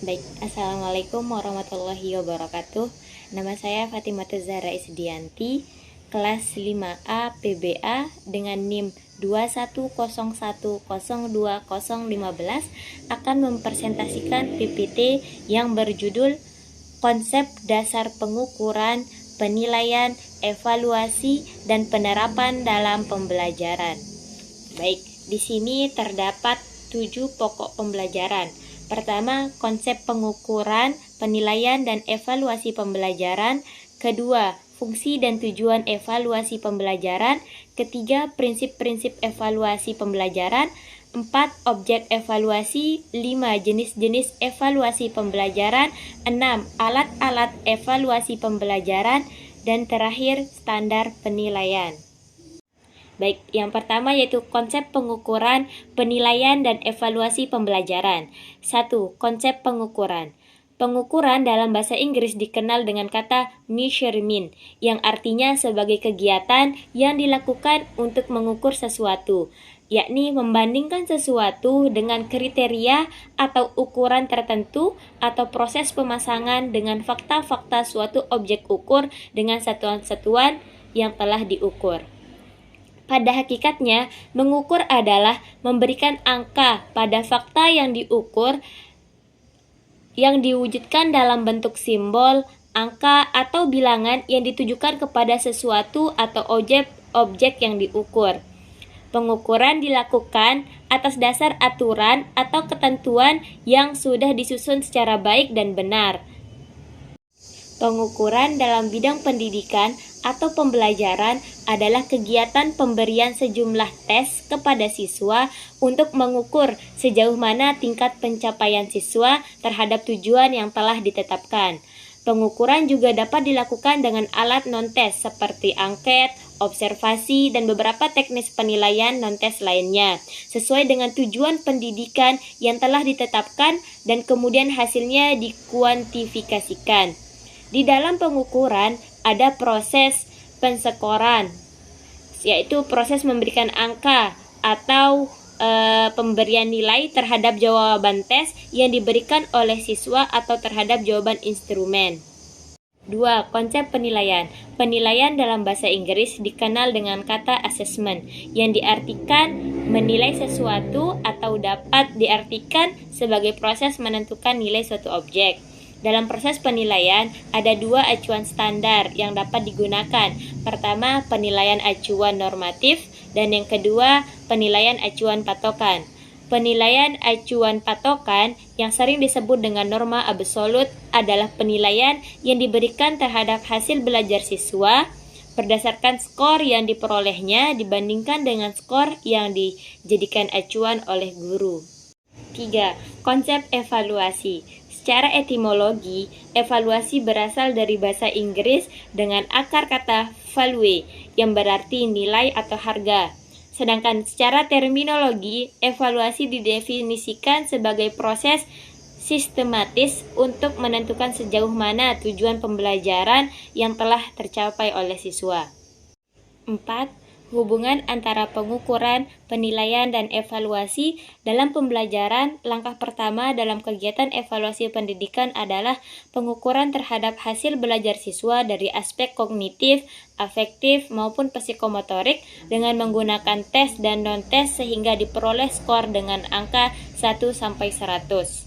Baik, Assalamualaikum warahmatullahi wabarakatuh. Nama saya Fatimah Zahra Isdianti, kelas 5A PBA dengan NIM 210102015 akan mempresentasikan PPT yang berjudul Konsep Dasar Pengukuran, Penilaian, Evaluasi, dan Penerapan dalam Pembelajaran. Baik, di sini terdapat 7 pokok pembelajaran. Pertama, konsep pengukuran, penilaian, dan evaluasi pembelajaran. Kedua, fungsi dan tujuan evaluasi pembelajaran. Ketiga, prinsip-prinsip evaluasi pembelajaran. 4. Objek evaluasi. 5. Jenis-jenis evaluasi pembelajaran. 6. Alat-alat evaluasi pembelajaran. Dan terakhir, standar penilaian. Baik, yang pertama yaitu konsep pengukuran, penilaian, dan evaluasi pembelajaran. 1. Konsep pengukuran. Pengukuran dalam bahasa Inggris dikenal dengan kata measurement, yang artinya sebagai kegiatan yang dilakukan untuk mengukur sesuatu, yakni membandingkan sesuatu dengan kriteria atau ukuran tertentu atau proses pemasangan dengan fakta-fakta suatu objek ukur dengan satuan-satuan yang telah diukur. Pada hakikatnya, mengukur adalah memberikan angka pada fakta yang diukur yang diwujudkan dalam bentuk simbol, angka, atau bilangan yang ditujukan kepada sesuatu atau objek yang diukur. Pengukuran dilakukan atas dasar aturan atau ketentuan yang sudah disusun secara baik dan benar. Pengukuran dalam bidang pendidikan atau pembelajaran adalah kegiatan pemberian sejumlah tes kepada siswa untuk mengukur sejauh mana tingkat pencapaian siswa terhadap tujuan yang telah ditetapkan. Pengukuran juga dapat dilakukan dengan alat non-tes seperti angket, observasi, dan beberapa teknis penilaian non-tes lainnya, sesuai dengan tujuan pendidikan yang telah ditetapkan dan kemudian hasilnya dikuantifikasikan. Di dalam pengukuran ada proses penskoran, yaitu proses memberikan angka atau pemberian nilai terhadap jawaban tes yang diberikan oleh siswa atau terhadap jawaban instrumen. 2. Konsep penilaian. Penilaian dalam bahasa Inggris dikenal dengan kata assessment, yang diartikan menilai sesuatu atau dapat diartikan sebagai proses menentukan nilai suatu objek. Dalam proses penilaian, ada 2 acuan standar yang dapat digunakan. Pertama, penilaian acuan normatif, dan yang kedua, penilaian acuan patokan. Penilaian acuan patokan yang sering disebut dengan norma absolut adalah penilaian yang diberikan terhadap hasil belajar siswa berdasarkan skor yang diperolehnya dibandingkan dengan skor yang dijadikan acuan oleh guru. 3. Konsep evaluasi. Secara etimologi, evaluasi berasal dari bahasa Inggris dengan akar kata value yang berarti nilai atau harga. Sedangkan secara terminologi, evaluasi didefinisikan sebagai proses sistematis untuk menentukan sejauh mana tujuan pembelajaran yang telah tercapai oleh siswa. 4. Hubungan antara pengukuran, penilaian, dan evaluasi dalam pembelajaran. Langkah pertama dalam kegiatan evaluasi pendidikan adalah pengukuran terhadap hasil belajar siswa dari aspek kognitif, afektif, maupun psikomotorik dengan menggunakan tes dan non-tes sehingga diperoleh skor dengan angka 1-100.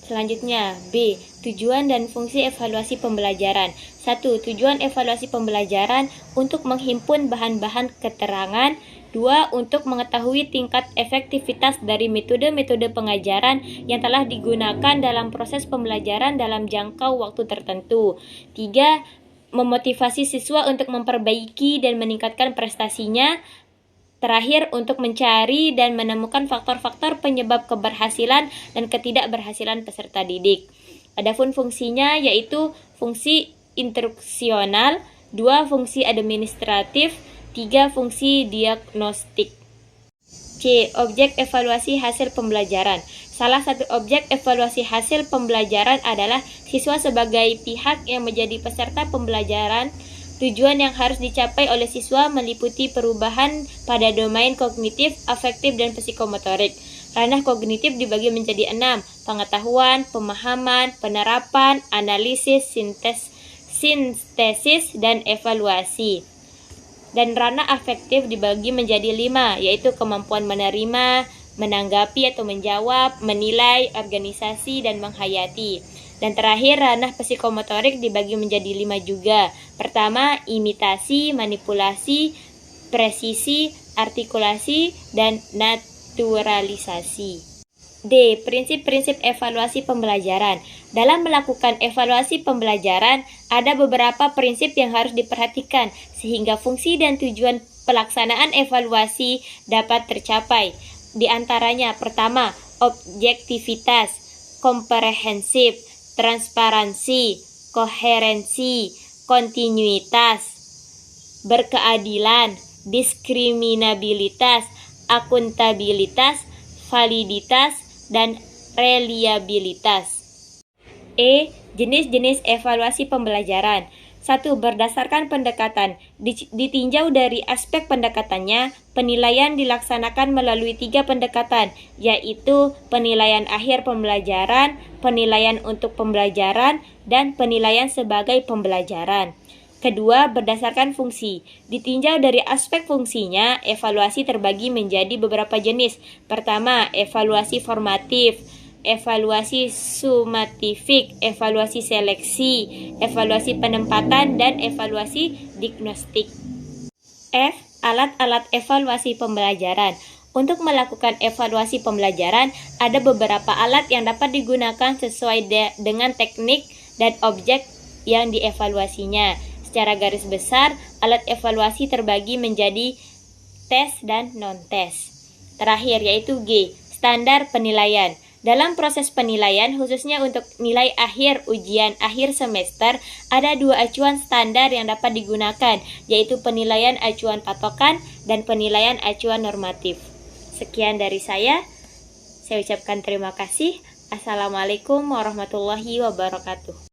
Selanjutnya, B. Tujuan dan fungsi evaluasi pembelajaran. 1. Tujuan evaluasi pembelajaran untuk menghimpun bahan-bahan keterangan. 2. Untuk mengetahui tingkat efektivitas dari metode-metode pengajaran yang telah digunakan dalam proses pembelajaran dalam jangkau waktu tertentu. 3. Memotivasi siswa untuk memperbaiki dan meningkatkan prestasinya. Terakhir, untuk mencari dan menemukan faktor-faktor penyebab keberhasilan dan ketidakberhasilan peserta didik. Adapun fungsinya yaitu fungsi instruksional, 2. Fungsi administratif, 3. Fungsi diagnostik. C. Objek evaluasi hasil pembelajaran. Salah satu objek evaluasi hasil pembelajaran adalah siswa sebagai pihak yang menjadi peserta pembelajaran. Tujuan yang harus dicapai oleh siswa meliputi perubahan pada domain kognitif, afektif, dan psikomotorik. Ranah kognitif dibagi menjadi 6, pengetahuan, pemahaman, penerapan, analisis, sintesis, dan evaluasi. Dan ranah afektif dibagi menjadi 5, yaitu kemampuan menerima, menanggapi atau menjawab, menilai, organisasi, dan menghayati. Dan terakhir, ranah psikomotorik dibagi menjadi 5 juga. Pertama, imitasi, manipulasi, presisi, artikulasi, dan naturalisasi. D. Prinsip-prinsip evaluasi pembelajaran. Dalam melakukan evaluasi pembelajaran, ada beberapa prinsip yang harus diperhatikan sehingga fungsi dan tujuan pelaksanaan evaluasi dapat tercapai. Di antaranya, pertama, objektivitas, komprehensif, transparansi, koherensi, kontinuitas, berkeadilan, diskriminabilitas, akuntabilitas, validitas, dan reliabilitas. E. Jenis-jenis evaluasi pembelajaran. 1. Berdasarkan pendekatan. Ditinjau dari aspek pendekatannya, penilaian dilaksanakan melalui 3 pendekatan, yaitu penilaian akhir pembelajaran, penilaian untuk pembelajaran, dan penilaian sebagai pembelajaran. Kedua, berdasarkan fungsi. Ditinjau dari aspek fungsinya, evaluasi terbagi menjadi beberapa jenis. Pertama, evaluasi formatif, evaluasi sumatifik, evaluasi seleksi, evaluasi penempatan, dan evaluasi diagnostik. F. Alat-alat evaluasi pembelajaran. Untuk melakukan evaluasi pembelajaran, ada beberapa alat yang dapat digunakan sesuai dengan teknik dan objek yang dievaluasinya. Secara garis besar, alat evaluasi terbagi menjadi tes dan non-tes. Terakhir yaitu G, standar penilaian. Dalam proses penilaian, khususnya untuk nilai akhir ujian akhir semester, ada 2 acuan standar yang dapat digunakan, yaitu penilaian acuan patokan dan penilaian acuan normatif. Sekian dari saya ucapkan terima kasih. Assalamualaikum warahmatullahi wabarakatuh.